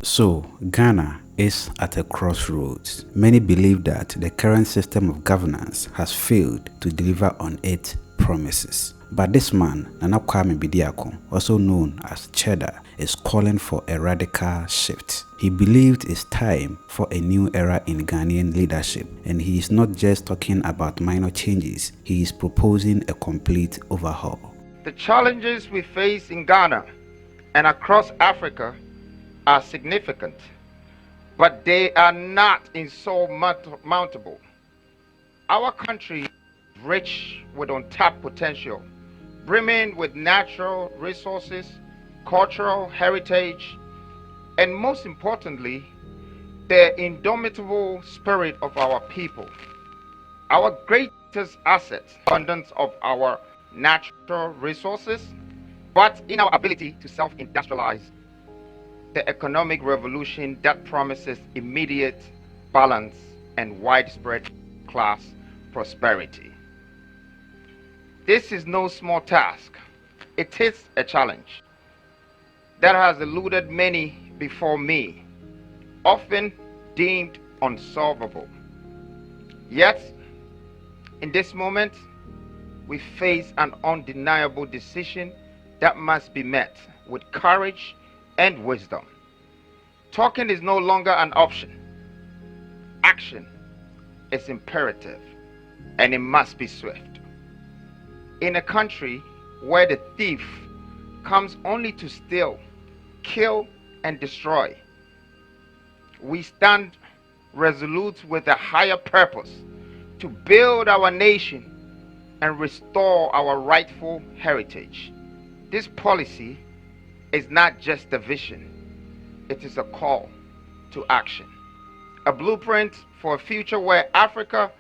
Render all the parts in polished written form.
So, Ghana is at a crossroads. Many believe that the current system of governance has failed to deliver on its promises. But this man, Nana Kwame Bediako, also known as Cheddar, is calling for a radical shift. He believed it's time for a new era in Ghanaian leadership, and he is not just talking about minor changes, he is proposing a complete overhaul. The challenges we face in Ghana and across Africa are significant, but they are not insurmountable. Our country is rich with untapped potential, brimming with natural resources, cultural heritage, and most importantly, the indomitable spirit of our people. Our greatest asset, abundance of our natural resources, but in our ability to self-industrialize, the economic revolution that promises immediate balance and widespread class prosperity. This is no small task. It is a challenge that has eluded many before me, often deemed unsolvable. Yet, in this moment, we face an undeniable decision that must be met with courage and wisdom. Talking is no longer an option. Action is imperative, and it must be swift. In a country where the thief comes only to steal, kill, and destroy, we stand resolute with a higher purpose to build our nation and restore our rightful heritage. This policy is not just a vision, it is a call to action. A blueprint for a future where Africa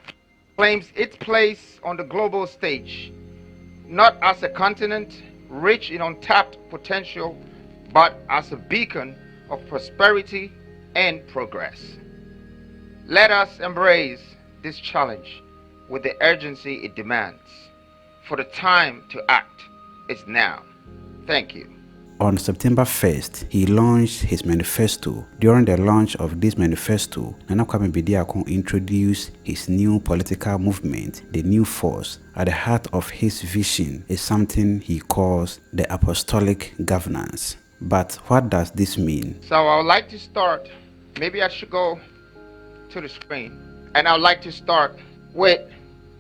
claims its place on the global stage, not as a continent rich in untapped potential, but as a beacon of prosperity and progress. Let us embrace this challenge with the urgency it demands, for the time to act is now. Thank you. On September 1st, he launched his manifesto. During the launch of this manifesto, Nana Kwame Bediako introduced his new political movement, the New Force. At the heart of his vision is something he calls the apostolic governance. But what does this mean? So I would like to start, maybe I should go to the screen, and I would like to start with,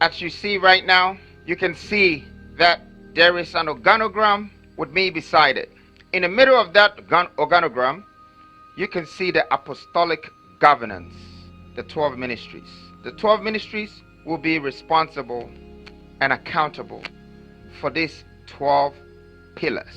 as you see right now, you can see that there is an organogram with me beside it. In the middle of that organogram, you can see the apostolic governance, the 12 ministries. The 12 ministries will be responsible and accountable for these 12 pillars.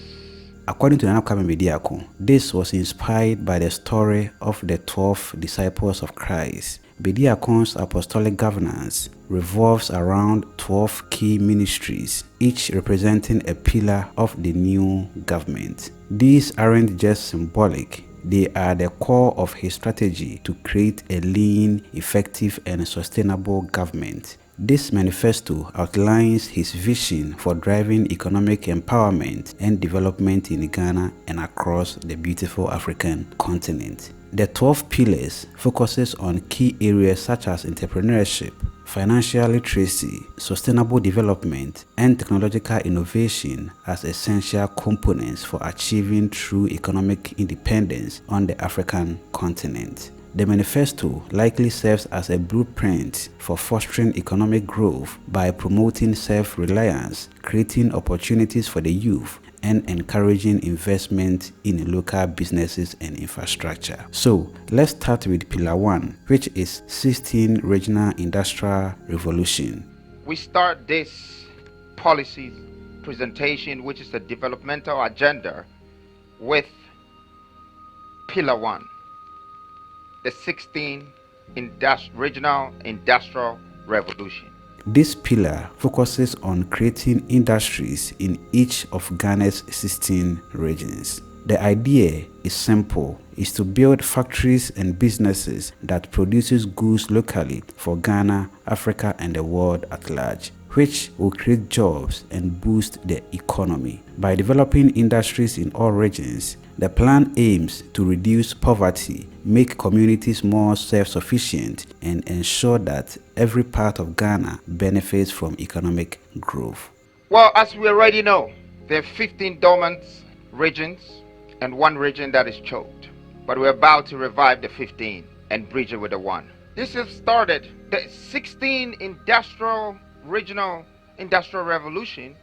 According to Nana Kwame Bediako, this was inspired by the story of the 12 disciples of Christ. Bediako's apostolic governance revolves around 12 key ministries, each representing a pillar of the new government. These aren't just symbolic, they are the core of his strategy to create a lean, effective, and sustainable government. This manifesto outlines his vision for driving economic empowerment and development in Ghana and across the beautiful African continent. The 12 pillars focuses on key areas such as entrepreneurship, financial literacy, sustainable development, and technological innovation as essential components for achieving true economic independence on the African continent. The manifesto likely serves as a blueprint for fostering economic growth by promoting self-reliance, creating opportunities for the youth, and encouraging investment in local businesses and infrastructure. So, let's start with Pillar 1, which is 16 Regional Industrial Revolution. We start this policy presentation, which is a developmental agenda, with Pillar 1. The 16 Regional Industrial Revolution. This pillar focuses on creating industries in each of Ghana's 16 regions. The idea is simple, is to build factories and businesses that produces goods locally for Ghana, Africa, and the world at large, which will create jobs and boost the economy. By developing industries in all regions, The plan aims to reduce poverty, make communities more self-sufficient, and ensure that every part of Ghana benefits from economic growth. Well, as we already know, there are 15 dormant regions and one region that is choked. But we're about to revive the 15 and bridge it with the one. This has started the 16 regional industrial revolution.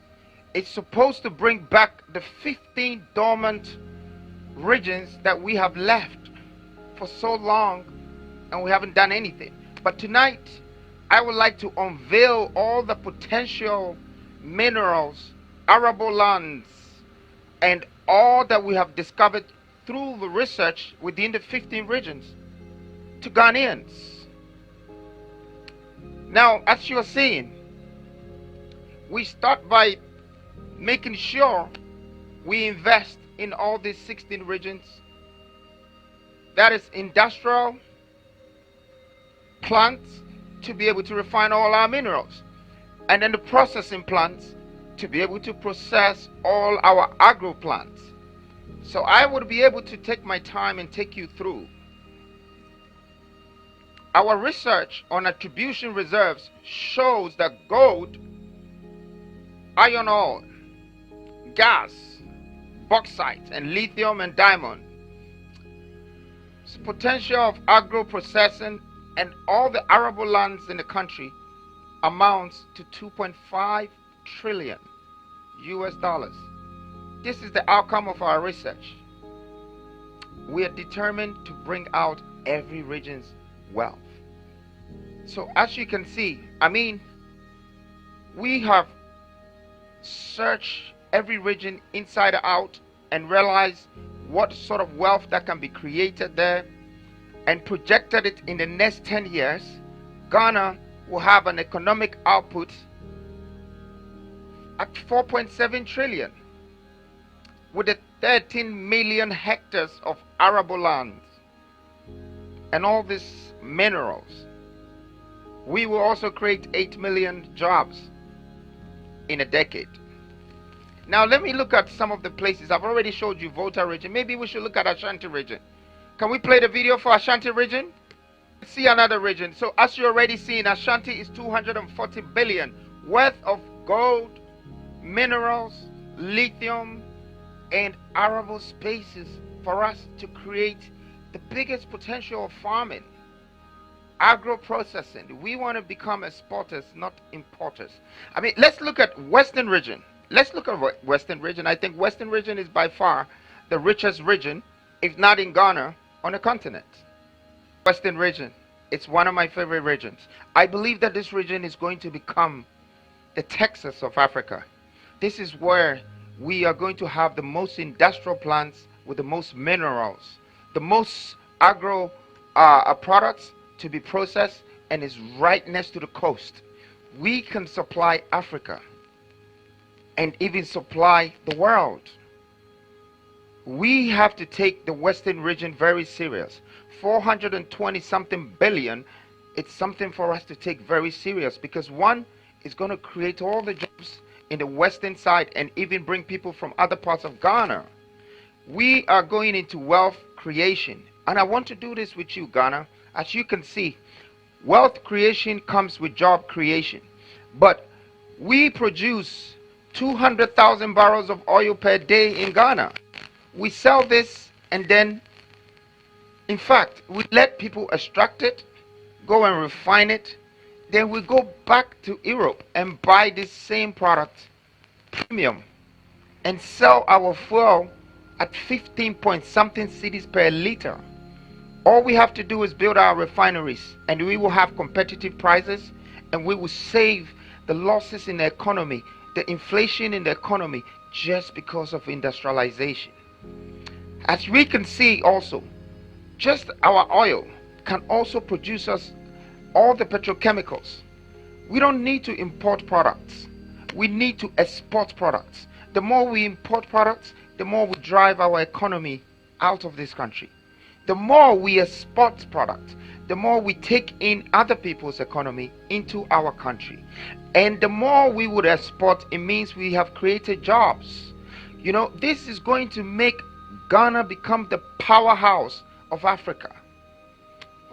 It's supposed to bring back the 15 dormant regions that we have left for so long and we haven't done anything. But tonight, I would like to unveil all the potential minerals, arable lands, and all that we have discovered through the research within the 15 regions to Ghanaians. Now, as you are seeing, we start by making sure we invest in all these 16 regions. That is industrial plants to be able to refine all our minerals, and then the processing plants to be able to process all our agro plants. So I would be able to take my time and take you through our research on attribution reserves. Shows that gold, iron ore, gas, bauxite, and lithium and diamond, potential of agro processing and all the arable lands in the country amounts to 2.5 trillion US dollars. This is the outcome of our research. We are determined to bring out every region's wealth. So as you can see, we have searched every region inside out and realized what sort of wealth that can be created there, and projected it in the next 10 years. Ghana will have an economic output at 4.7 trillion with the 13 million hectares of arable lands and all these minerals. We will also create 8 million jobs in a decade. Now let me look at some of the places. I've already showed you Volta region. Maybe we should look at Ashanti region. Can we play the video for Ashanti region? Let's see another region. So as you're already seeing, Ashanti is 240 billion worth of gold, minerals, lithium, and arable spaces for us to create the biggest potential of farming, agro processing. We want to become exporters, not importers. Let's look at Western region. Let's look at Western region. I think Western region is by far the richest region, if not in Ghana, on the continent. Western region, it's one of my favorite regions. I believe that this region is going to become the Texas of Africa. This is where we are going to have the most industrial plants with the most minerals, the most agro products to be processed, and is right next to the coast. We can supply Africa and even supply the world. We have to take the Western region very serious. 420 something billion, it's something for us to take very serious, because one is going to create all the jobs in the western side and even bring people from other parts of Ghana. We are going into wealth creation, and I want to do this with you, Ghana. As you can see, wealth creation comes with job creation. But we produce 200,000 barrels of oil per day in Ghana. We sell this, and then, in fact, we let people extract it, go and refine it. Then we go back to Europe and buy this same product premium and sell our fuel at 15 point something cedis per liter. All we have to do is build our refineries, and we will have competitive prices, and we will save the losses in the economy, the inflation in the economy, just because of industrialization. As we can see also, just our oil can also produce us all the petrochemicals. We don't need to import products. We need to export products. The more we import products, the more we drive our economy out of this country. The more we export products, the more we take in other people's economy into our country. And the more we would export, it means we have created jobs. This is going to make Ghana become the powerhouse of Africa.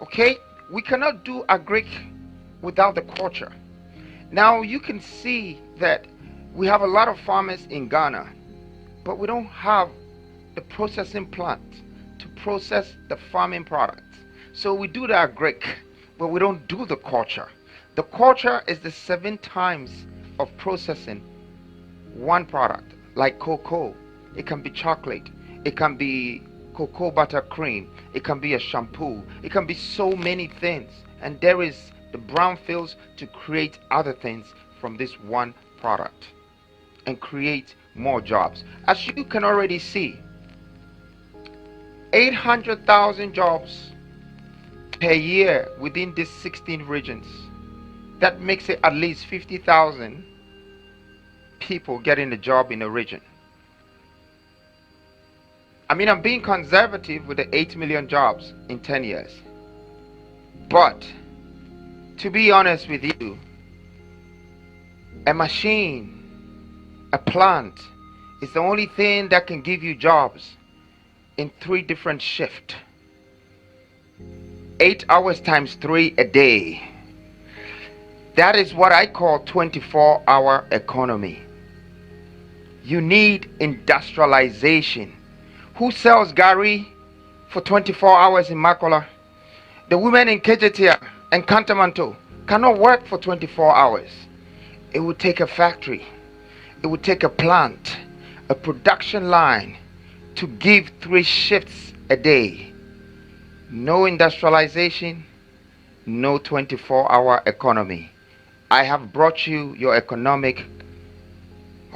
Okay? We cannot do agric without the culture. Now you can see that we have a lot of farmers in Ghana, but we don't have the processing plant to process the farming products. So we do the agric, but we don't do the culture. The culture is the 7 times of processing one product, like cocoa. It can be chocolate, it can be cocoa butter cream, it can be a shampoo, it can be so many things. And there is the brownfields to create other things from this one product and create more jobs. As you can already see, 800,000 jobs per year within these 16 regions. That makes it at least 50,000 people getting a job in a region. I mean, I'm being conservative with the 8 million jobs in 10 years. But to be honest with you, a machine, a plant, is the only thing that can give you jobs in 3 different shifts. 8 hours times 3 a day. That is what I call 24-hour economy. You need industrialization. Who sells Gary for 24 hours in Makola? The women in Kejetia and Kantamanto cannot work for 24 hours. It would take a factory. It would take a plant, a production line to give 3 shifts a day. No industrialization, no 24-hour economy. I have brought you your economic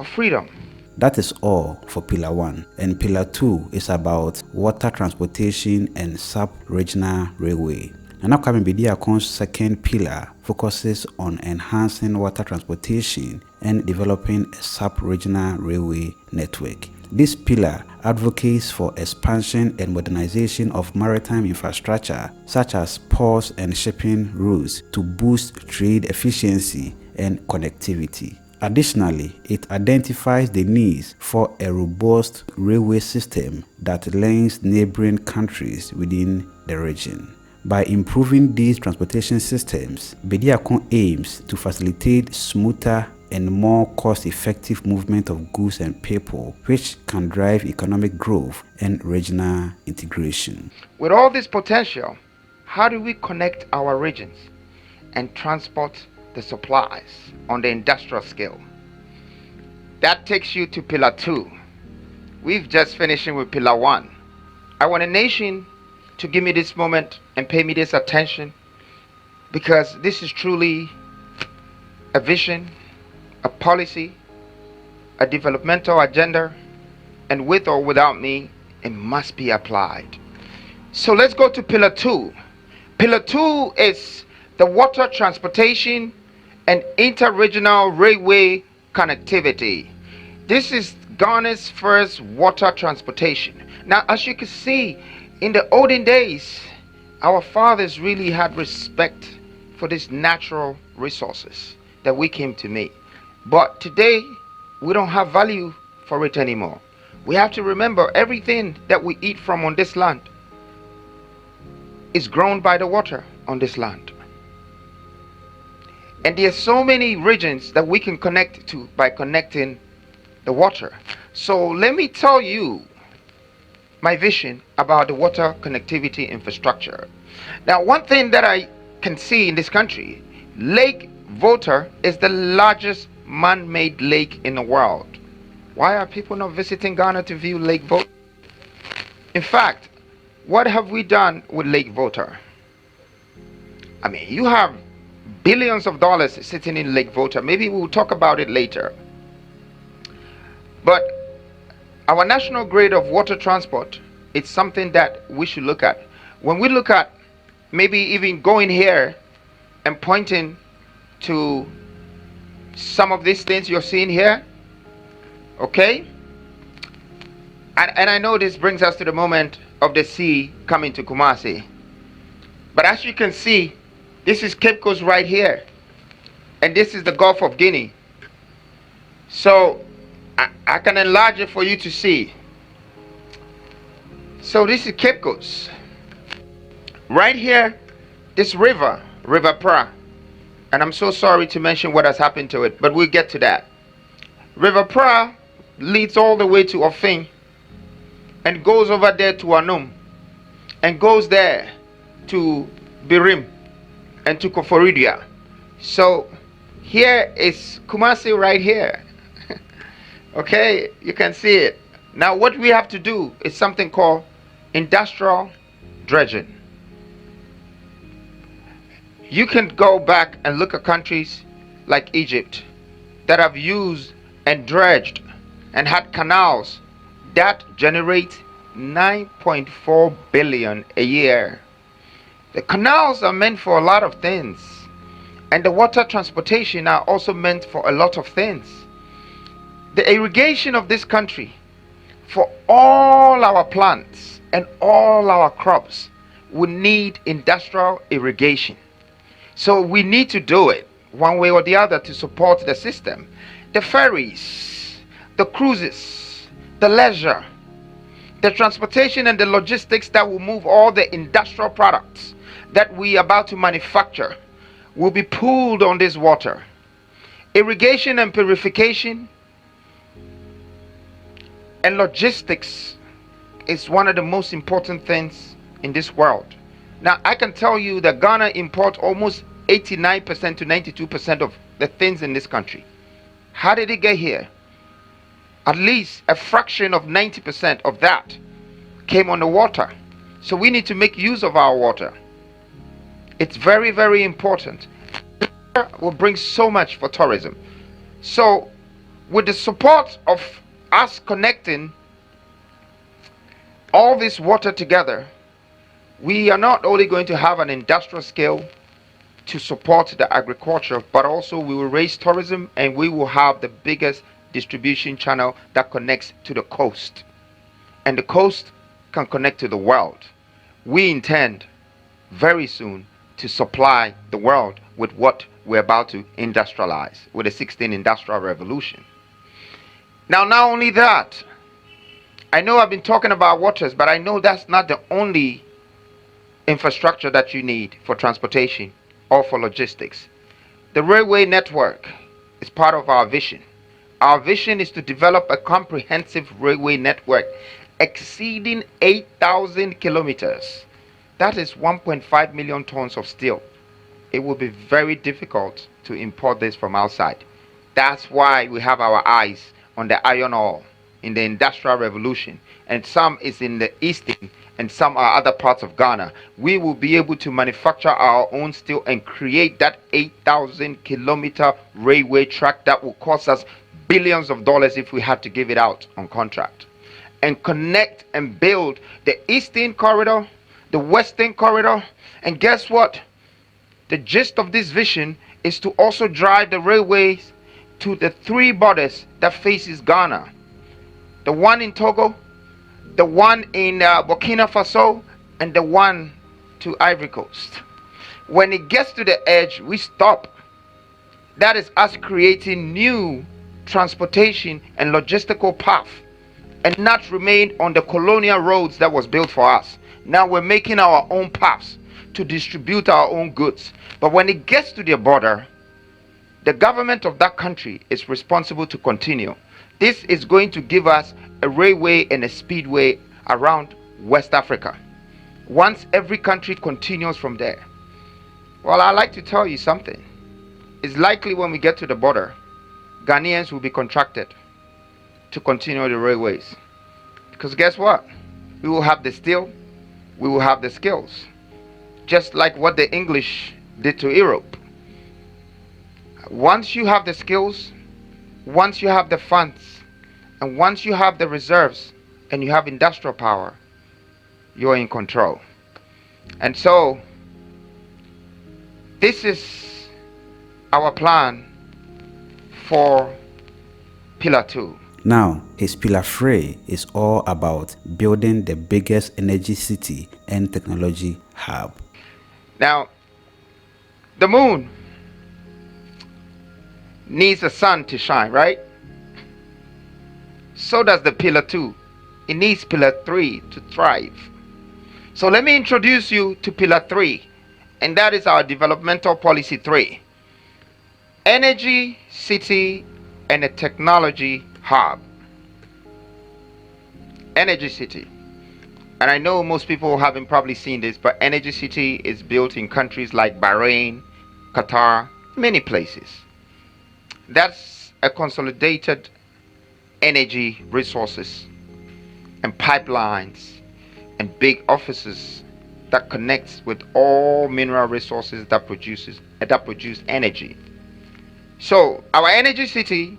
freedom. That is all for Pillar 1. And Pillar 2 is about water transportation and sub-regional railway. Nana Kwame Bediako's second pillar focuses on enhancing water transportation and developing a sub-regional railway network. This pillar advocates for expansion and modernization of maritime infrastructure such as ports and shipping routes to boost trade efficiency and connectivity. Additionally, it identifies the needs for a robust railway system that links neighboring countries within the region. By improving these transportation systems, Bediako aims to facilitate smoother and more cost-effective movement of goods and people, which can drive economic growth and regional integration. With all this potential, how do we connect our regions and transport the supplies on the industrial scale? That takes you to Pillar 2. We've just finishing with Pillar 1. I want a nation to give me this moment and pay me this attention, because this is truly a vision, a policy, a developmental agenda, and with or without me, it must be applied. So let's go to Pillar 2. Pillar 2 is the water transportation and inter-regional railway connectivity. This is Ghana's first water transportation. Now, as you can see, in the olden days, our fathers really had respect for these natural resources that we came to meet. But today, we don't have value for it anymore. We have to remember everything that we eat from on this land is grown by the water on this land. And there are so many regions that we can connect to by connecting the water. So let me tell you my vision about the water connectivity infrastructure. Now, one thing that I can see in this country, Lake Volta is the largest man-made lake in the world. Why are people not visiting Ghana to view Lake Volta? In fact, what have we done with Lake Volta? I mean, you have billions of dollars sitting in Lake Volta. Maybe we'll talk about it later. But our national grid of water transport, it's something that we should look at. When we look at maybe even going here and pointing to some of these things you're seeing here, okay? And I know this brings us to the moment of the sea coming to Kumasi. But as you can see, this is Cape Coast right here. And this is the Gulf of Guinea. So I can enlarge it for you to see. So this is Cape Coast. Right here, this river, River Pra. And I'm so sorry to mention what has happened to it, but we'll get to that. River Pra leads all the way to Ofin and goes over there to Anum and goes there to Birim and to Koforidia. So here is Kumasi right here. Okay, you can see it. Now what we have to do is something called industrial dredging. You can go back and look at countries like Egypt that have used and dredged and had canals that generate 9.4 billion a year. The canals are meant for a lot of things, and the water transportation are also meant for a lot of things. The irrigation of this country for all our plants and all our crops will need industrial irrigation. So we need to do it one way or the other to support the system. The ferries, the cruises, the leisure, the transportation and the logistics that will move all the industrial products that we are about to manufacture will be pooled on this water. Irrigation and purification and logistics is one of the most important things in this world. Now I can tell you that Ghana imports almost 89% to 92% of the things in this country. How did it get here? At least a fraction of 90% of that came on the water. So we need to make use of our water. It's very, very important. It will bring so much for tourism. So with the support of us connecting all this water together, we are not only going to have an industrial scale to support the agriculture, but also we will raise tourism and we will have the biggest distribution channel that connects to the coast. And the coast can connect to the world. We intend very soon to supply the world with what we're about to industrialize with the 16th Industrial Revolution. Now, not only that, I know I've been talking about waters, but I know that's not the only infrastructure that you need for transportation or for logistics. The railway network is part of our vision. Our vision is to develop a comprehensive railway network exceeding 8,000 kilometers. That is 1.5 million tons of steel. It will be very difficult to import this from outside. That's why we have our eyes on the iron ore in the Industrial Revolution, and some is in the eastern and some are other parts of Ghana. We will be able to manufacture our own steel and create that 8,000 kilometer railway track that will cost us billions of dollars if we had to give it out on contract, and connect and build the eastern corridor, the western corridor. And guess what? The gist of this vision is to also drive the railways to the three borders that faces Ghana. The one in Togo, the one in Burkina Faso, and the one to Ivory Coast. When it gets to the edge, we stop. That is us creating new transportation and logistical path, and not remain on the colonial roads that was built for us. Now we're making our own paths to distribute our own goods. But when it gets to the border, the government of that country is responsible to continue. This is going to give us a railway and a speedway around West Africa. Once every country continues from there. Well, I'd like to tell you something. It's likely when we get to the border, Ghanaians will be contracted to continue the railways. Because guess what? We will have the steel, we will have the skills. Just like what the English did to Europe. Once you have the skills, once you have the funds, and once you have the reserves and you have industrial power, you're in control. And so this is our plan for Pillar 2. Now, his Pillar 3 is all about building the biggest energy city and technology hub. Now, the moon needs the sun to shine, right? So does the Pillar 2 It needs pillar 3 to thrive. So let me introduce you to pillar 3, and that is our developmental policy 3. Energy city and a technology hub. Energy city. And I know most people haven't probably seen this, but Energy City is built in countries like Bahrain, Qatar, many places. That's a consolidated energy resources and pipelines and big offices that connects with all mineral resources that produce energy. So our Energy City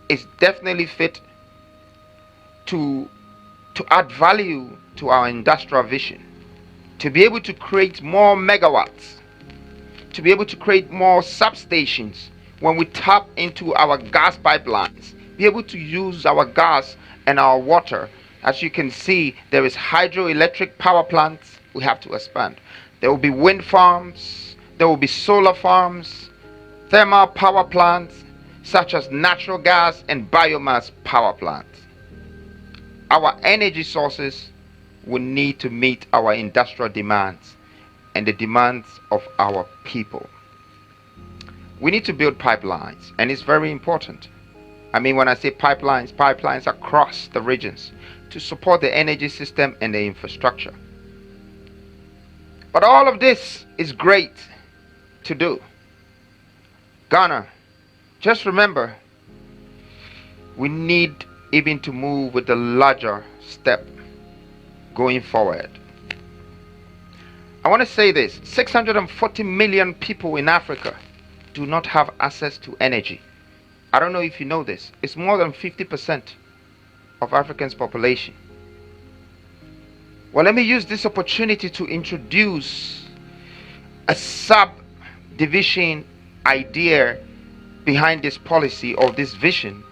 is definitely fit to add value to our industrial vision, to be able to create more megawatts, to be able to create more substations when we tap into our gas pipelines, be able to use our gas and our water. As you can see, there is hydroelectric power plants we have to expand. There will be wind farms, there will be solar farms, thermal power plants, such as natural gas and biomass power plants. Our energy sources will need to meet our industrial demands and the demands of our people. We need to build pipelines, and it's very important. I mean, when I say pipelines across the regions to support the energy system and the infrastructure. But all of this is great to do. Ghana, just remember, we need even to move with the larger step going forward. I want to say this: 640 million people in Africa do not have access to energy. I don't know if you know this. It's more than 50% of Africans' population. Well, let me use this opportunity to introduce a subdivision idea behind this policy or this vision,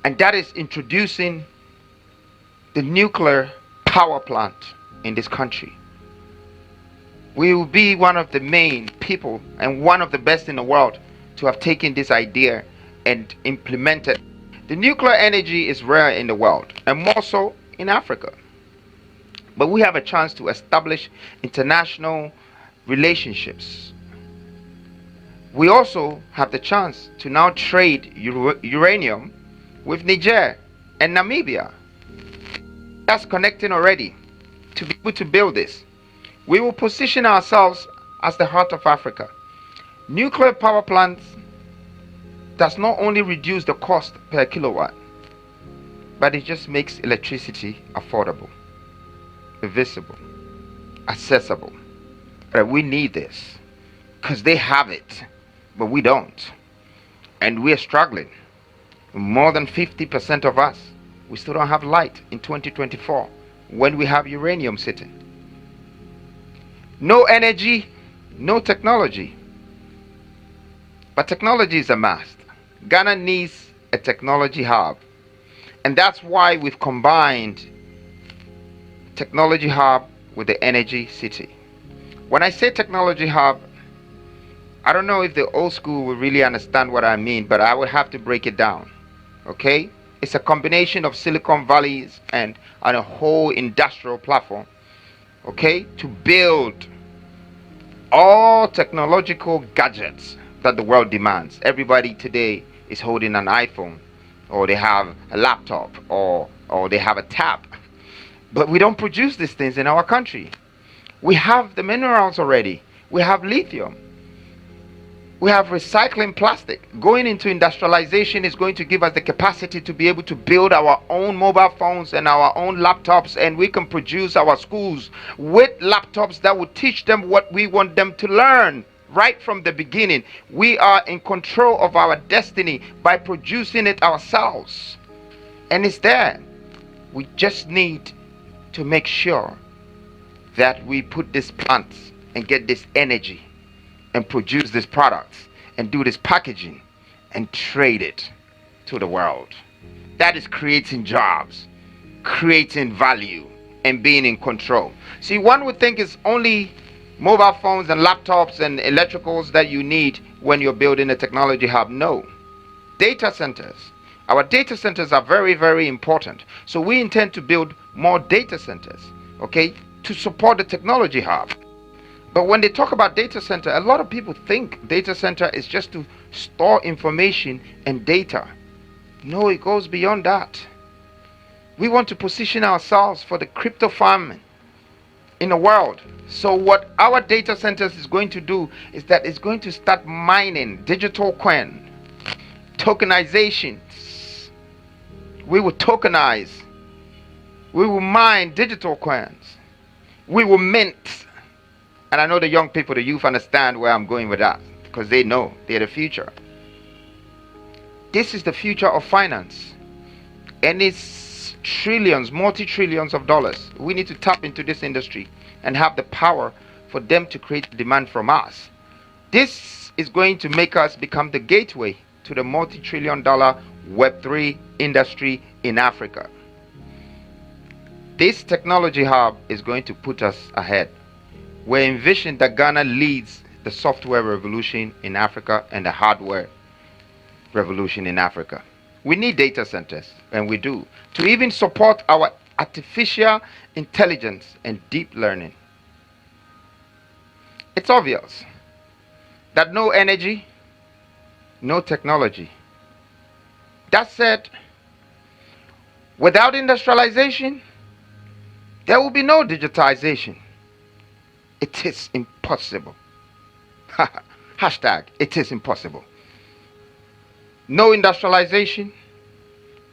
and that is introducing the nuclear power plant in this country. We will be one of the main people and one of the best in the world to have taken this idea and implemented. The nuclear energy is rare in the world, and more so in Africa. But we have a chance to establish international relationships. We also have the chance to now trade uranium with Niger and Namibia. That's connecting already to be able to build this. We will position ourselves as the heart of Africa. Nuclear power plants does not only reduce the cost per kilowatt, but it just makes electricity affordable, visible, accessible. But we need this because they have it, but we don't. And we are struggling. More than 50% of us, we still don't have light in 2024 when we have uranium sitting. No energy, no technology. But technology is a must. Ghana needs a technology hub. And that's why we've combined technology hub with the energy city. When I say technology hub, I don't know if the old school will really understand what I mean, but I will have to break it down. Okay? It's a combination of Silicon Valleys and a whole industrial platform. Okay? To build all technological gadgets that the world demands. Everybody today is holding an iPhone, or they have a laptop, or they have a tab. But we don't produce these things in our country. We have the minerals already. We have lithium. We have recycling plastic. Going into industrialization is going to give us the capacity to be able to build our own mobile phones and our own laptops, and we can produce our schools with laptops that will teach them what we want them to learn right from the beginning. We are in control of our destiny by producing it ourselves. And it's there. We just need to make sure that we put these plants and get this energy and produce these products and do this packaging and trade it to the world. That is creating jobs, creating value, and being in control. See, one would think it's only mobile phones and laptops and electricals that you need when you're building a technology hub. No. Data centers. Our data centers are very, very important. So we intend to build more data centers, okay, to support the technology hub. But when they talk about data center, a lot of people think data center is just to store information and data. No, it goes beyond that. We want to position ourselves for the crypto farming in the world. So what our data centers is going to do is that it's going to start mining digital coin, tokenization. We will tokenize. We will mine digital coins. We will mint. And I know the young people, the youth understand where I'm going with that, because they know they're the future. This is the future of finance. And it's trillions, multi-trillions of dollars. We need to tap into this industry and have the power for them to create demand from us. This is going to make us become the gateway to the multi-trillion dollar Web3 industry in Africa. This technology hub is going to put us ahead. We envision that Ghana leads the software revolution in Africa and the hardware revolution in Africa. We need data centers, and we do, to even support our artificial intelligence and deep learning. It's obvious that no energy, no technology. That said, without industrialization, there will be no digitization. It is impossible. Hashtag, it is impossible. No industrialization,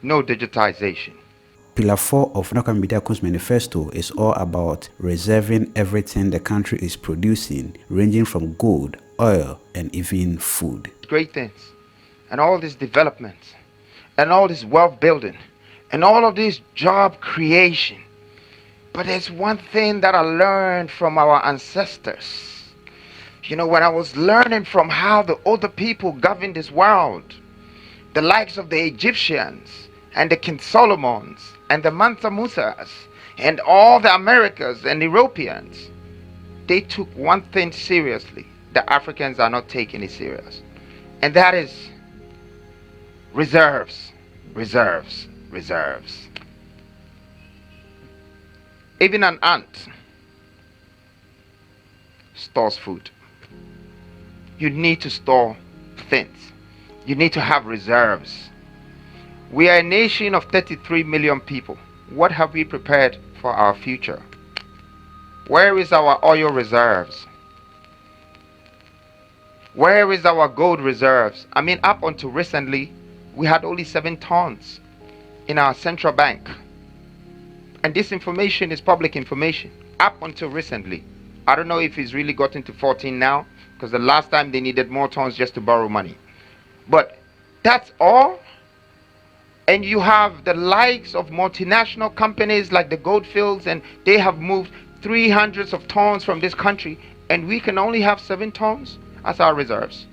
no digitization. Pillar 4 of Kwame Bediako's manifesto is all about reserving everything the country is producing, ranging from gold, oil, and even food. Great things, and all this development, and all this wealth building, and all of this job creation. But there's one thing that I learned from our ancestors. You know, when I was learning from how the older people governed this world, the likes of the Egyptians and the King Solomons and the Mansa Musas and all the Americans and Europeans, they took one thing seriously. The Africans are not taking it serious. And that is reserves, reserves, reserves. Even an ant stores food. You need to store things. You need to have reserves. We are a nation of 33 million people. What have we prepared for our future? Where is our oil reserves? Where is our gold reserves? I mean, up until recently, we had only 7 tons in our central bank. And this information is public information. Up until recently. I don't know if it's really gotten to 14 now, because the last time they needed more tons just to borrow money. But that's all. And you have the likes of multinational companies like the Goldfields, and they have moved 300s of tons from this country, and we can only have 7 tons as our reserves.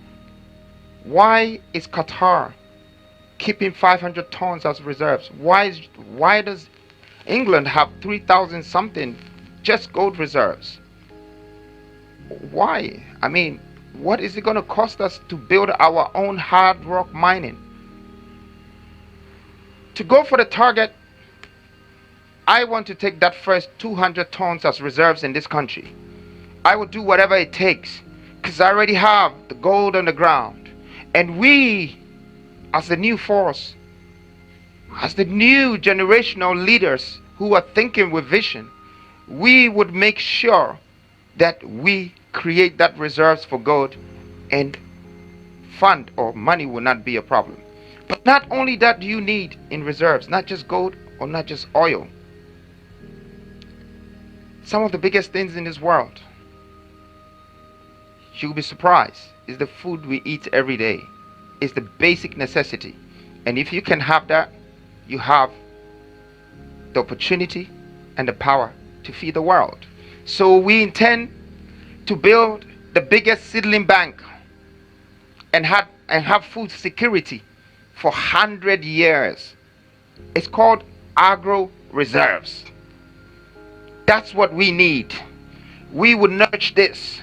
Why is Qatar keeping 500 tons as reserves? Why does England have 3,000 something just gold reserves? Why? I mean, what is it going to cost us to build our own hard rock mining? To go for the target, I want to take that first 200 tons as reserves in this country. I will do whatever it takes, because I already have the gold on the ground. And we, as the new force, as the new generational leaders who are thinking with vision, we would make sure that we create that reserves for gold, and fund or money will not be a problem. But not only that do you need in reserves, not just gold or not just oil. Some of the biggest things in this world, you'll be surprised, is the food we eat every day. It's the basic necessity. And if you can have that, you have the opportunity and the power to feed the world. So we intend to build the biggest seedling bank and have food security for 100 years. It's called agro reserves. That's what we need. We would nurture this.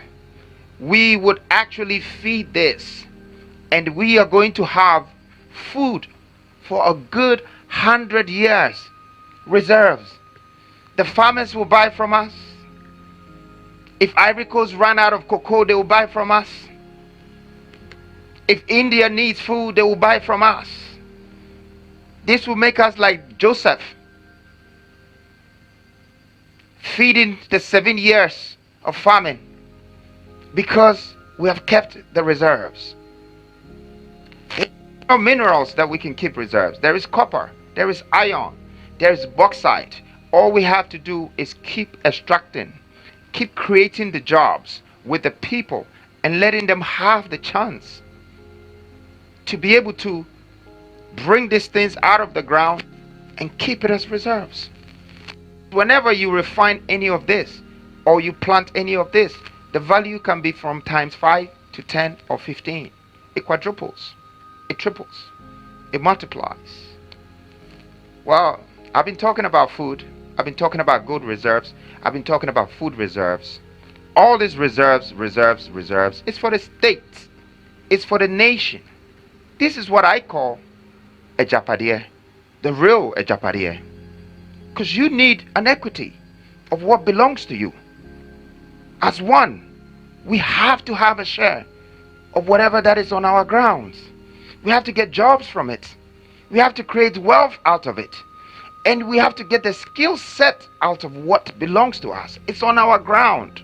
We would actually feed this. And we are going to have food for a good 100 years. Reserves. The farmers will buy from us. If Ivory Coast run out of cocoa, they will buy from us. If India needs food, they will buy from us. This will make us like Joseph, feeding the 7 years of famine, because we have kept the reserves. There are minerals that we can keep reserves. There is copper, there is iron, there is bauxite. All we have to do is keep extracting, keep creating the jobs with the people, and letting them have the chance to be able to bring these things out of the ground and keep it as reserves. Whenever you refine any of this or you plant any of this, the value can be from times 5 to 10 or 15. It quadruples, it triples, it multiplies. Well, I've been talking about food, I've been talking about gold reserves, I've been talking about food reserves. All these reserves, it's for the state, it's for the nation. This is what I call a japadia, the real japadia. Because you need an equity of what belongs to you. As one, we have to have a share of whatever that is on our grounds. We have to get jobs from it. We have to create wealth out of it. And we have to get the skill set out of what belongs to us. It's on our ground.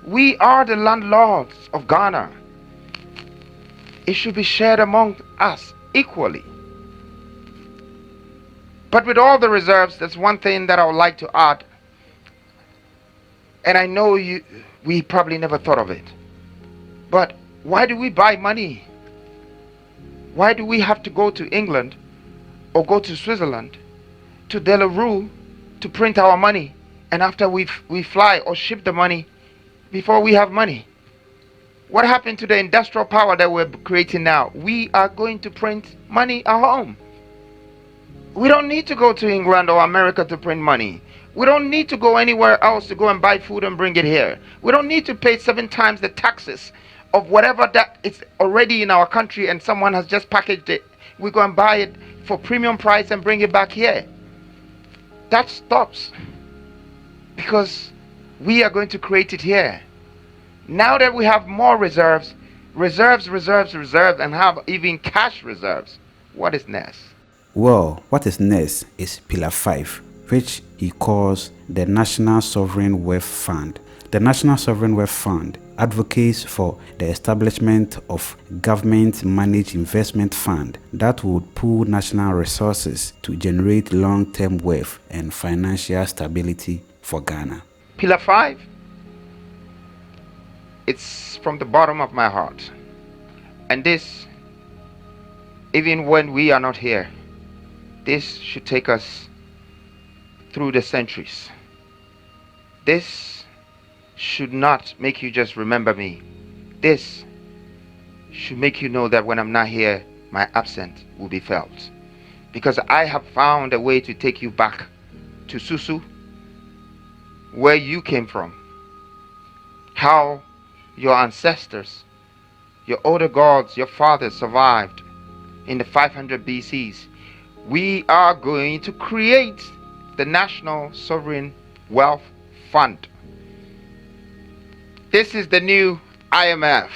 We are the landlords of Ghana. It should be shared among us equally. But with all the reserves, there's one thing that I would like to add. And I know we probably never thought of it. But why do we buy money? Why do we have to go to England or go to Switzerland, to Delarue, to print our money? And after we fly or ship the money, before we have money? What happened to the industrial power that we're creating now? We are going to print money at home. We don't need to go to England or America to print money. We don't need to go anywhere else to go and buy food and bring it here. We don't need to pay 7 times the taxes of whatever that is already in our country and someone has just packaged it. We go and buy it for premium price and bring it back here. That stops because we are going to create it here. Now that we have more reserves, and have even cash reserves, what is next? Well, what is next is Pillar 5, which he calls the National Sovereign Wealth Fund. The National Sovereign Wealth Fund advocates for the establishment of government-managed investment fund that would pool national resources to generate long-term wealth and financial stability for Ghana. Pillar 5, it's from the bottom of my heart. And this, even when we are not here, this should take us through the centuries. This should not make you just remember me. This should make you know that when I'm not here, my absence will be felt. Because I have found a way to take you back to Susu, where you came from. How your ancestors, your older gods, your fathers survived in the 500 BCs. We are going to create the National Sovereign Wealth Fund. This is the new IMF.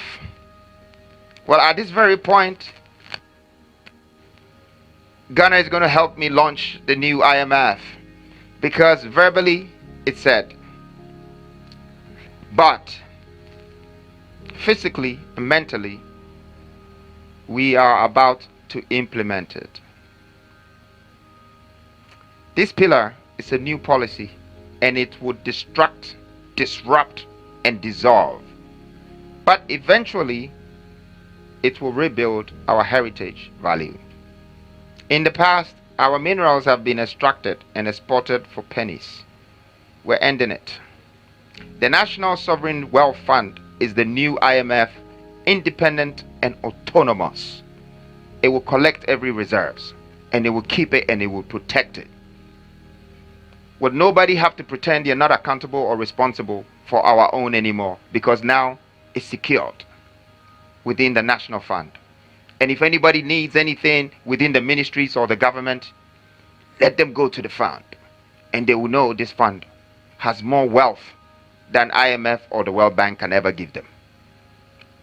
Well, at this very point, Ghana is going to help me launch the new IMF because verbally it said, but physically and mentally, we are about to implement it. This pillar is a new policy, and it would disrupt, and dissolve. But eventually, it will rebuild our heritage value. In the past, our minerals have been extracted and exported for pennies. We're ending it. The National Sovereign Wealth Fund is the new IMF, independent and autonomous. It will collect every reserves, and it will keep it, and it will protect it. Will nobody have to pretend you're not accountable or responsible for our own anymore, because now it's secured within the National Fund. And if anybody needs anything within the ministries or the government, let them go to the fund and they will know this fund has more wealth than IMF or the World Bank can ever give them.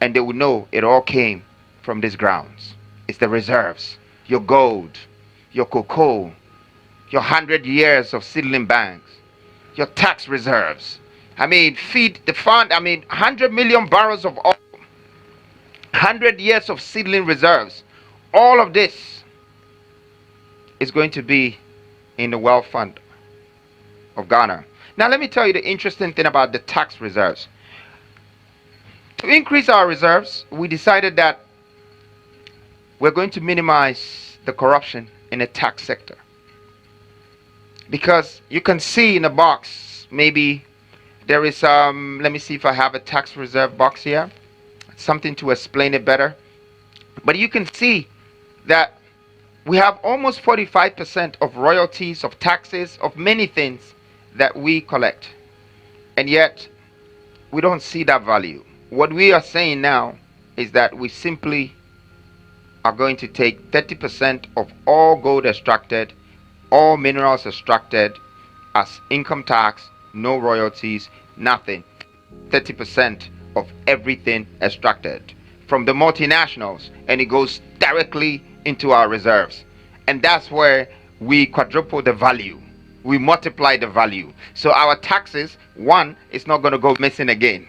And they will know it all came from these grounds. It's the reserves, your gold, your cocoa, your 100 years of seedling banks, your tax reserves. I mean, feed the fund. I mean, 100 million barrels of oil, 100 years of seedling reserves. All of this is going to be in the wealth fund of Ghana. Now, let me tell you the interesting thing about the tax reserves. To increase our reserves, we decided that we're going to minimize the corruption in the tax sector. Because you can see in the box, maybe there is, let me see if I have a tax reserve box here. Something to explain it better. But you can see that we have almost 45% of royalties, of taxes, of many things that we collect. And yet, we don't see that value. What we are saying now is that we simply are going to take 30% of all gold extracted, all minerals extracted as income tax, no royalties, nothing. 30% of everything extracted from the multinationals, and it goes directly into our reserves. And that's where we quadruple the value. We multiply the value. So our taxes, one, is not going to go missing again.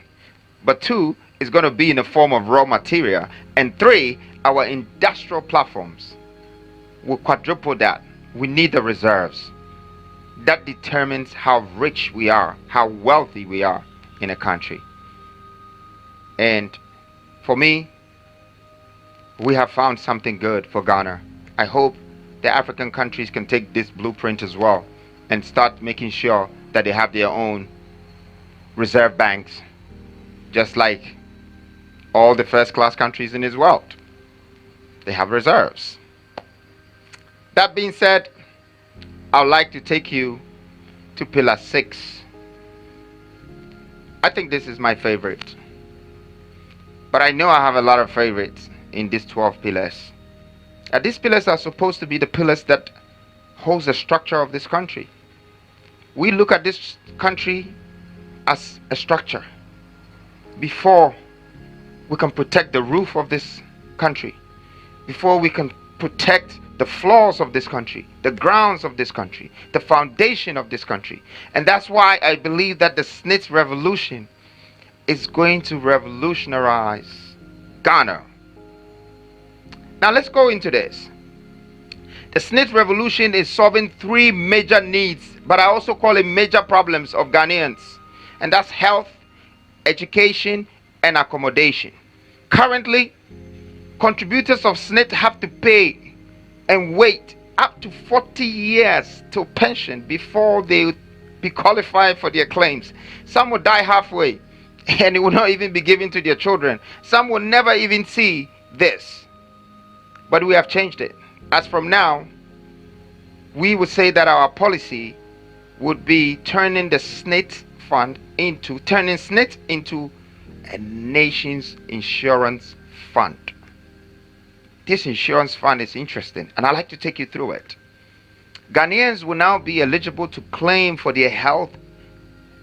But two, is going to be in the form of raw material. And three, our industrial platforms will quadruple that. We need the reserves. That determines how rich we are, how wealthy we are in a country. And for me, we have found something good for Ghana. I hope the African countries can take this blueprint as well and start making sure that they have their own reserve banks, just like all the first-class countries in this world. They have reserves. That being said, I would like to take you to Pillar 6. I think this is my favorite. But I know I have a lot of favorites in these 12 pillars. These pillars are supposed to be the pillars that holds the structure of this country. We look at this country as a structure before we can protect the roof of this country, before we can protect the floors of this country, the grounds of this country, the foundation of this country. And that's why I believe that the Smith Revolution is going to revolutionize Ghana. Now let's go into this. The Smith Revolution is solving three major needs, but I also call it major problems of Ghanaians. And that's health, education, and accommodation. Currently, contributors of SNIT have to pay and wait up to 40 years till pension before they be qualified for their claims. Some will die halfway and it will not even be given to their children. Some will never even see this. But we have changed it. As from now, we would say that our policy would be turning the SNIT fund into a nation's insurance fund. This insurance fund is interesting, and I'd like to take you through it. Ghanaians will now be eligible to claim for their health,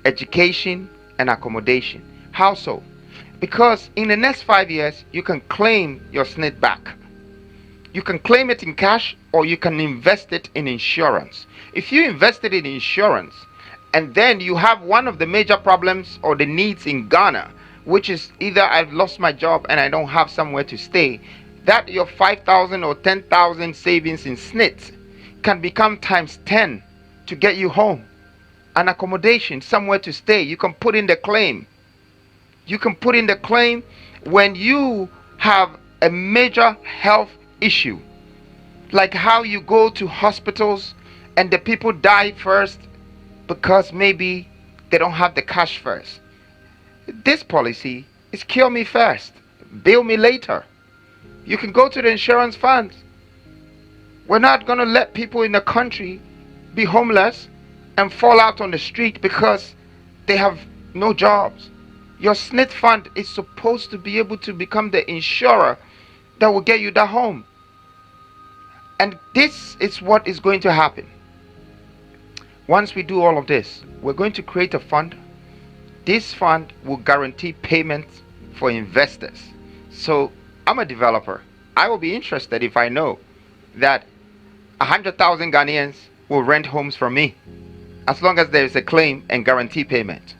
education, and accommodation. How so? Because in the next 5 years, you can claim your SNIT back. You can claim it in cash, or you can invest it in insurance. If you invested in insurance, and then you have one of the major problems or the needs in Ghana, which is either I've lost my job and I don't have somewhere to stay, that your 5,000 or 10,000 savings in SNIT can become times 10 to get you home. An accommodation, somewhere to stay. You can put in the claim. You can put in the claim when you have a major health issue, like how you go to hospitals and the people die first because maybe they don't have the cash first. This policy is cure me first, bill me later. You can go to the insurance funds. We're not going to let people in the country be homeless and fall out on the street because they have no jobs. Your SNIT fund is supposed to be able to become the insurer that will get you that home. And this is what is going to happen. Once we do all of this, we're going to create a fund. This fund will guarantee payments for investors. So I'm a developer. I will be interested if I know that 100,000 Ghanaians will rent homes from me, as long as there is a claim and guarantee payment.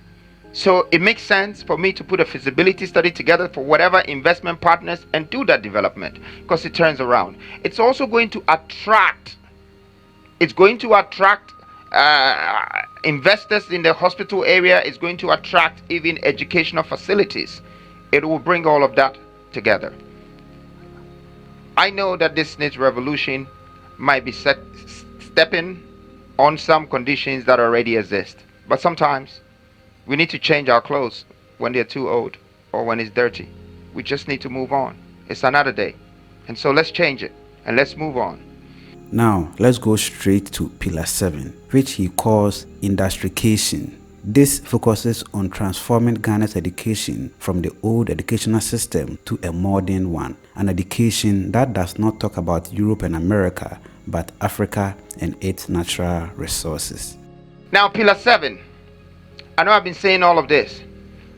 So it makes sense for me to put a feasibility study together for whatever investment partners and do that development, because it turns around. It's also going to attract. It's going to attract investors in the hospital area. It's going to attract even educational facilities. It will bring all of that together. I know that this next revolution might be stepping on some conditions that already exist, but sometimes we need to change our clothes when they're too old or when it's dirty. We just need to move on. It's another day. And so let's change it and let's move on. Now, let's go straight to Pillar 7, which he calls industrification. This focuses on transforming Ghana's education from the old educational system to a modern one, an education that does not talk about Europe and America, but Africa and its natural resources. Now, Pillar 7. I know I've been saying all of this,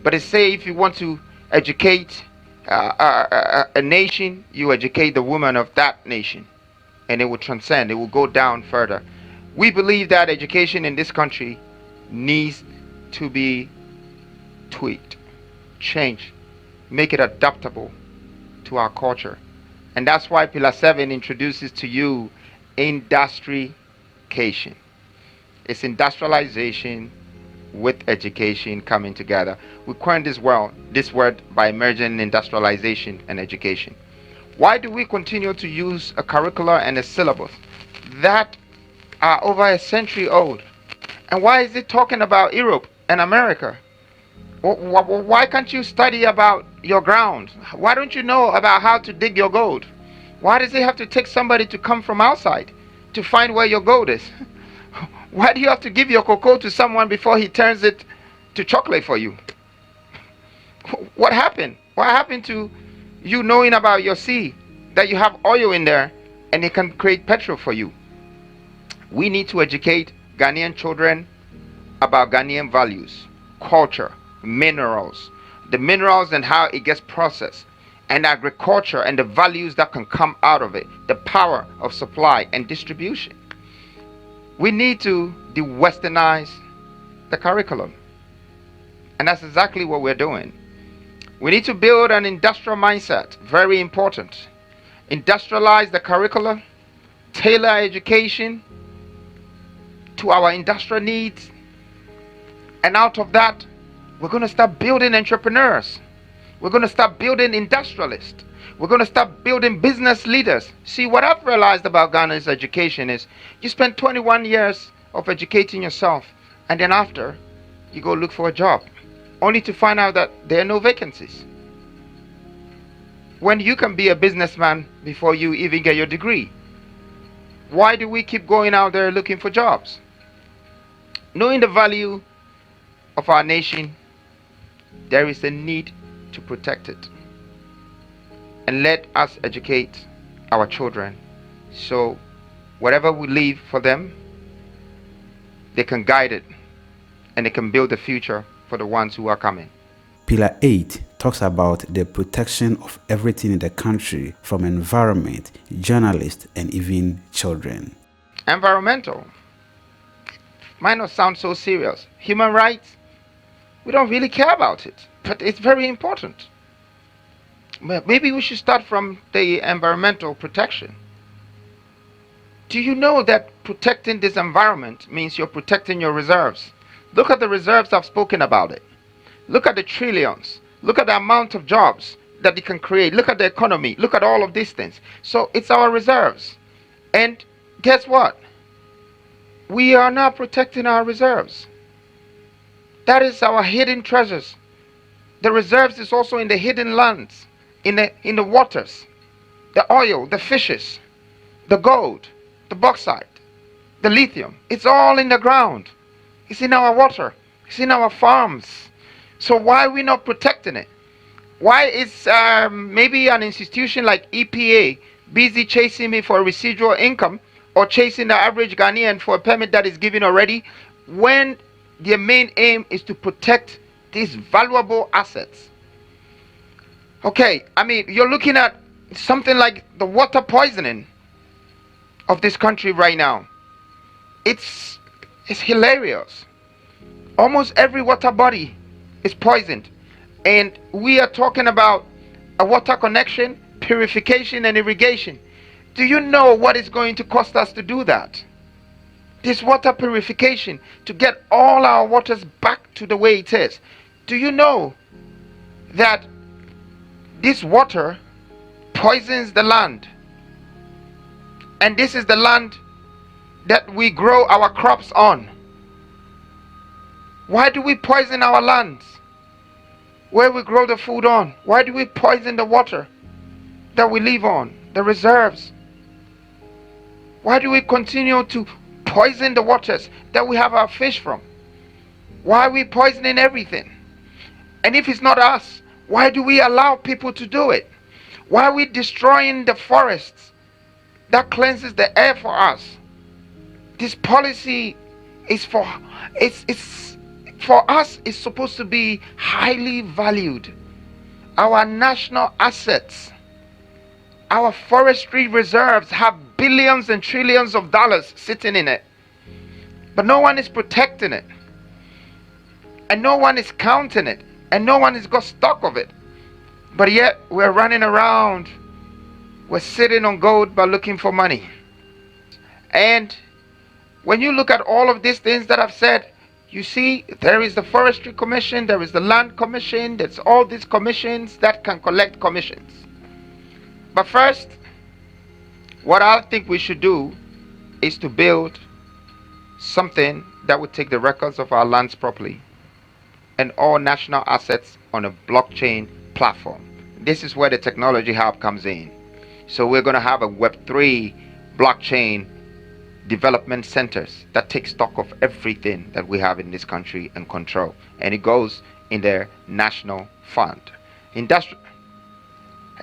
but it say if you want to educate a nation, you educate the woman of that nation, and it will transcend, it will go down further. We believe that education in this country needs to be tweaked, changed, make it adaptable to our culture. And that's why Pillar 7 introduces to you industrification. It's industrialization with education coming together. We coined this word by merging industrialization and education. Why do we continue to use a curricula and a syllabus that are over a century old? And why is it talking about Europe and America? Why can't you study about your ground? Why don't you know about how to dig your gold? Why does it have to take somebody to come from outside to find where your gold is? Why do you have to give your cocoa to someone before he turns it to chocolate for you? What happened? What happened to you knowing about your sea, that you have oil in there and it can create petrol for you? We need to educate Ghanaian children about Ghanaian values, culture, minerals, the minerals and how it gets processed, and agriculture and the values that can come out of it, the power of supply and distribution. We need to de-westernize the curriculum. And that's exactly what we're doing. We need to build an industrial mindset, very important. Industrialize the curriculum, tailor education to our industrial needs. And out of that, we're going to start building entrepreneurs. We're going to start building industrialists. We're going to start building business leaders. See, what I've realized about Ghana's education is you spend 21 years of educating yourself, and then after, you go look for a job, only to find out that there are no vacancies. When you can be a businessman before you even get your degree. Why do we keep going out there looking for jobs? Knowing the value of our nation, there is a need to protect it. And let us educate our children so whatever we leave for them, they can guide it and they can build the future for the ones who are coming. Pillar 8 talks about the protection of everything in the country, from environment, journalists, and even children. Environmental might not sound so serious. Human rights, we don't really care about it, but it's very important. Maybe we should start from the environmental protection. Do you know that protecting this environment means you're protecting your reserves? Look at the reserves, I've spoken about it. Look at the trillions. Look at the amount of jobs that it can create. Look at the economy. Look at all of these things. So it's our reserves. And guess what? We are not protecting our reserves. That is our hidden treasures. The reserves is also in the hidden lands, in the waters, the oil, the fishes, the gold, the bauxite, the lithium. It's all in the ground. It's in our water. It's in our farms. So why are we not protecting it? Why is maybe an institution like EPA busy chasing me for residual income or chasing the average Ghanaian for a permit that is given already, when their main aim is to protect these valuable assets. Okay, I mean, you're looking at something like the water poisoning of this country right now. It's hilarious. Almost every water body is poisoned. And we are talking about a water connection, purification, and irrigation. Do you know what it's going to cost us to do that? This water purification, to get all our waters back to the way it is. Do you know that this water poisons the land? And this is the land that we grow our crops on. Why do we poison our lands where we grow the food on? Why do we poison the water that we live on, the reserves? Why do we continue to poison the waters that we have our fish from? Why are we poisoning everything? And if it's not us, why do we allow people to do it? Why are we destroying the forests that cleanses the air for us? This policy is for us. It's supposed to be highly valued. Our national assets, our forestry reserves have billions and trillions of dollars sitting in it, but no one is protecting it, and no one is counting it, and no one has got stock of it. But yet we're running around, we're sitting on gold but looking for money. And when you look at all of these things that I've said, you see there is the Forestry Commission, there is the Land Commission, there's all these commissions that can collect commissions. But first, what I think we should do is to build something that would take the records of our lands properly and all national assets on a blockchain platform. This is where the technology hub comes in. So we're going to have a Web3 blockchain development centers that take stock of everything that we have in this country and control, and it goes in their national fund.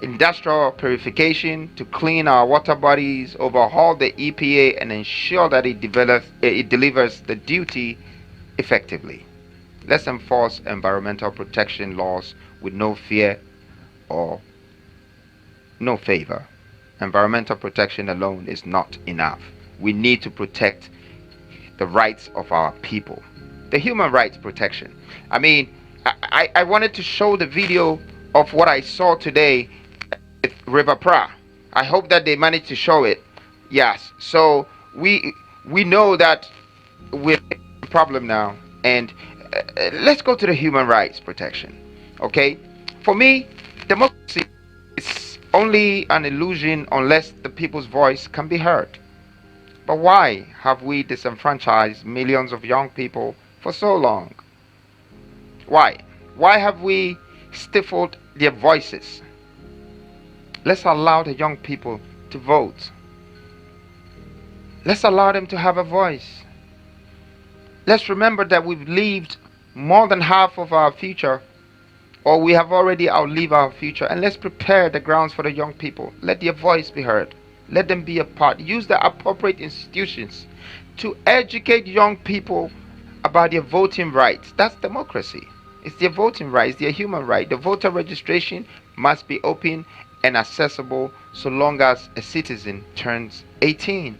Industrial purification to clean our water bodies, overhaul the EPA, and ensure that it delivers the duty effectively. Let's enforce environmental protection laws with no fear or no favor. Environmental protection alone is not enough. We need to protect the rights of our people. The human rights protection. I mean, I wanted to show the video of what I saw today with River Pra. I hope that they managed to show it. Yes. So we know that we're a problem now, and let's go to the human rights protection. Okay? For me, democracy is only an illusion unless the people's voice can be heard. But why have we disenfranchised millions of young people for so long? Why? Why have we stifled their voices? Let's allow the young people to vote. Let's allow them to have a voice. Let's remember that we've lived more than half of our future, or we have already outlived our future, and let's prepare the grounds for the young people. Let their voice be heard. Let them be a part. Use the appropriate institutions to educate young people about their voting rights. That's democracy. It's their voting rights, their human right. The voter registration must be open and accessible so long as a citizen turns 18.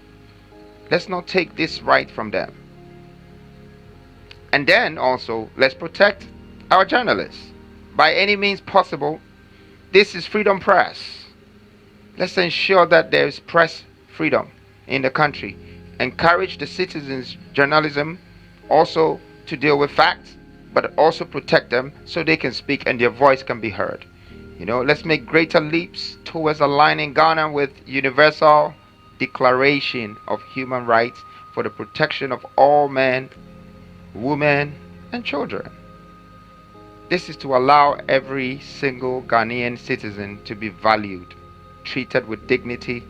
Let's not take this right from them. And then also, let's protect our journalists by any means possible. This is freedom press. Let's ensure that there is press freedom in the country. Encourage the citizens' journalism also to deal with facts, but also protect them so they can speak and their voice can be heard. Let's make greater leaps towards aligning Ghana with Universal Declaration of Human Rights for the protection of all men, women, and children. This is to allow every single Ghanaian citizen to be valued, treated with dignity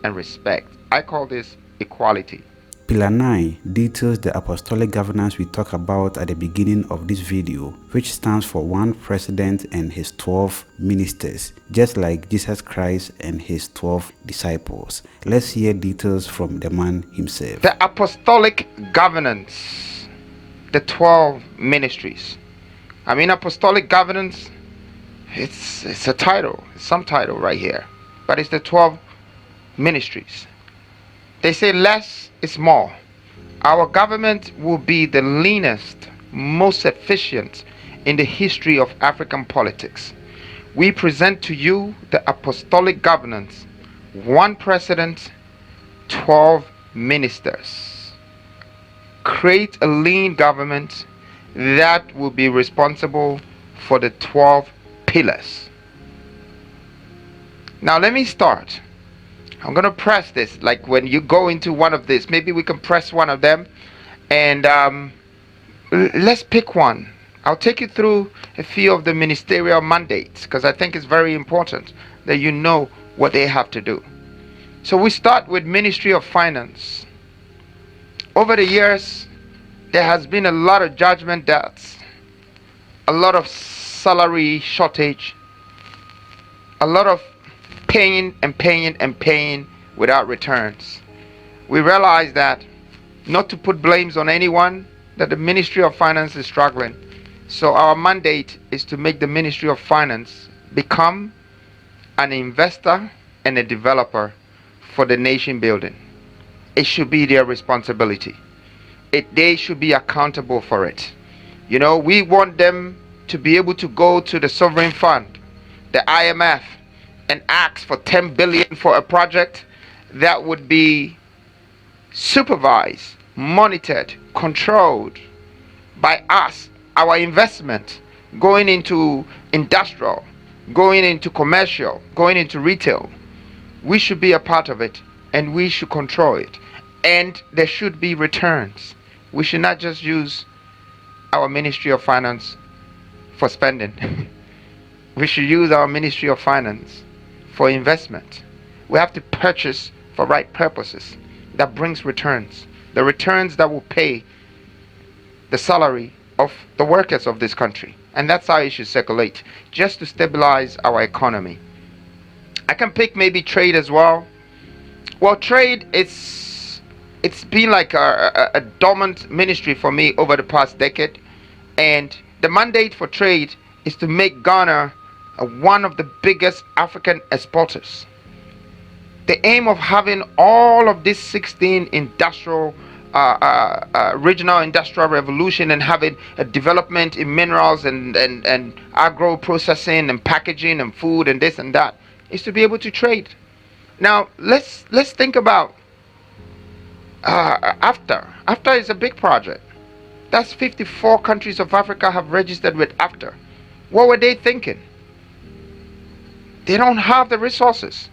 and respect. I call this equality. Pillar 9 details the apostolic governance we talked about at the beginning of this video, which stands for one president and his 12 ministers, just like Jesus Christ and his 12 disciples. Let's hear details from the man himself. The apostolic governance, the 12 ministries. I mean, apostolic governance, it's a title, it's some title right here, but it's the 12 ministries. They say less is more. Our government will be the leanest, most efficient in the history of African politics. We present to you the apostolic governance, one president, 12 ministers. Create a lean government that will be responsible for the 12 pillars. Now let me start. I'm going to press this, like when you go into one of this, maybe we can press one of them, and let's pick one. I'll take you through a few of the ministerial mandates, because I think it's very important that you know what they have to do. So we start with Ministry of Finance. Over the years, there has been a lot of judgment debts, a lot of salary shortage, a lot of paying without returns. We realize that, not to put blames on anyone, that the Ministry of Finance is struggling. So our mandate is to make the Ministry of Finance become an investor and a developer for the nation building. It should be their responsibility. They should be accountable for it. You know, we want them to be able to go to the sovereign fund, the IMF, and ask for 10 billion for a project that would be supervised, monitored, controlled by us, our investment going into industrial, going into commercial, going into retail. We should be a part of it, and we should control it, and there should be returns. We should not just use our Ministry of Finance for spending. We should use our Ministry of Finance for investment. We have to purchase for right purposes that brings returns, the returns that will pay the salary of the workers of this country. And that's how it should circulate, just to stabilize our economy. I can pick maybe trade as well. Well, trade, it's been like a dormant ministry for me over the past decade, and the mandate for trade is to make Ghana one of the biggest African exporters. The aim of having all of these 16 industrial regional industrial revolution, and having a development in minerals and agro processing and packaging and food and this and that, is to be able to trade. Now let's think about AFTA. AFTA is a big project. That's 54 countries of Africa have registered with AFTA. What were they thinking? They don't have the resources.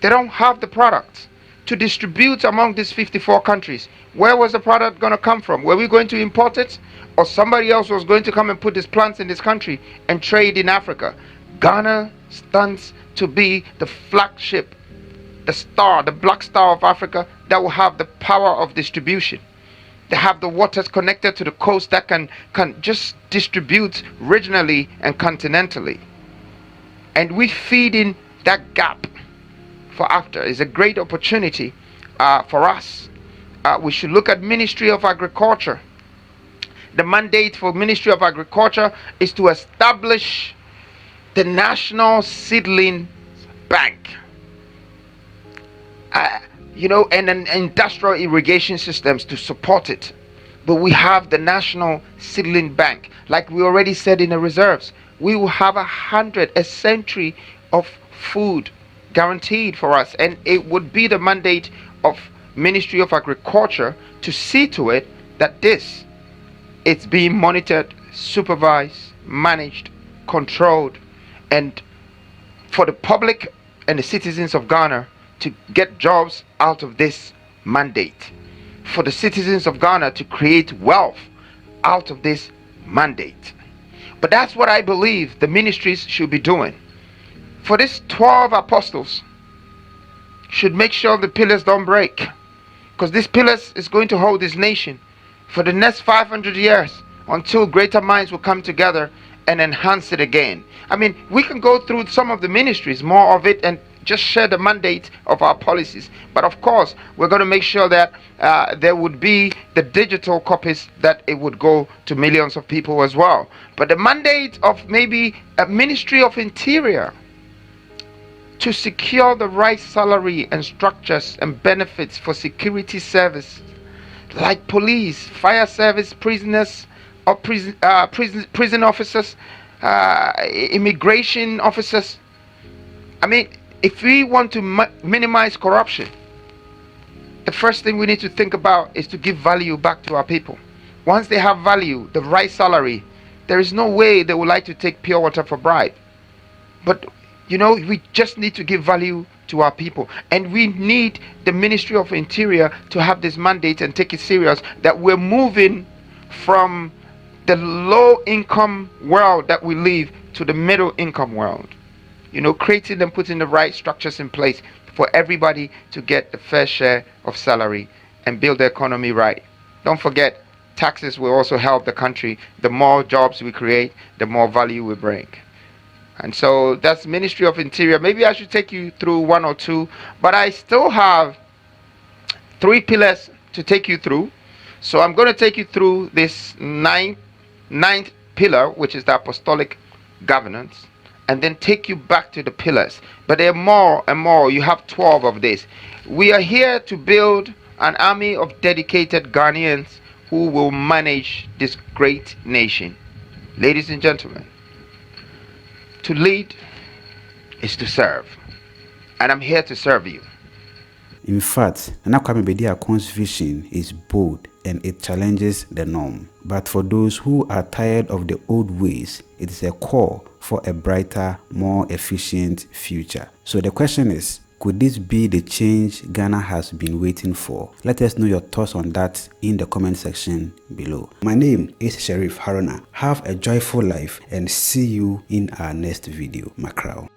They don't have the products to distribute among these 54 countries. Where was the product going to come from? Were we going to import it? Or somebody else was going to come and put these plants in this country and trade in Africa? Ghana stands to be the flagship, the star, the black star of Africa, that will have the power of distribution. They have the waters connected to the coast that can just distribute regionally and continentally. And we feed in that gap for AFTA. Is a great opportunity for us. We should look at Ministry of Agriculture. The mandate for Ministry of Agriculture is to establish the National Seedling Bank. And an industrial irrigation systems to support it. But we have the National Seedling Bank. Like we already said in the reserves, we will have a century of food guaranteed for us, and it would be the mandate of Ministry of Agriculture to see to it that it's being monitored, supervised, managed, controlled, and for the public and the citizens of Ghana to get jobs out of this mandate, for the citizens of Ghana to create wealth out of this mandate. But that's what I believe the ministries should be doing. For these 12 apostles should make sure the pillars don't break. because these pillars is going to hold this nation for the next 500 years until greater minds will come together and enhance it again. I mean, we can go through some of the ministries, more of it, and just share the mandate of our policies. But of course, we're going to make sure that there would be the digital copies, that it would go to millions of people as well. But the mandate of maybe a Ministry of Interior to secure the right salary and structures and benefits for security service, like police, fire service, prisoners, or prison officers, immigration officers. I mean, if we want to minimize corruption, the first thing we need to think about is to give value back to our people. Once they have value, the right salary, there is no way they would like to take pure water for bribe. But you know, we just need to give value to our people, and we need the Ministry of Interior to have this mandate and take it serious, that we're moving from the low income world that we live to the middle income world. You know, creating and putting the right structures in place for everybody to get the fair share of salary and build the economy right. Don't forget, taxes will also help the country. The more jobs we create, the more value we bring. And so that's Ministry of Interior. Maybe I should take you through one or two, but I still have 3 pillars to take you through. So I'm going to take you through this ninth pillar, which is the apostolic governance, and then take you back to the pillars. But there are more and more. You have 12 of this. We are here to build an army of dedicated Ghanaians who will manage this great nation. Ladies and gentlemen, to lead is to serve, and I'm here to serve you. In fact, Kwame Bediako's vision is bold and it challenges the norm. But for those who are tired of the old ways, it is a call for a brighter, more efficient future. So the question is, could this be the change Ghana has been waiting for? Let us know your thoughts on that in the comment section below. My name is Sheriff Haruna. Have a joyful life and see you in our next video. Macrao.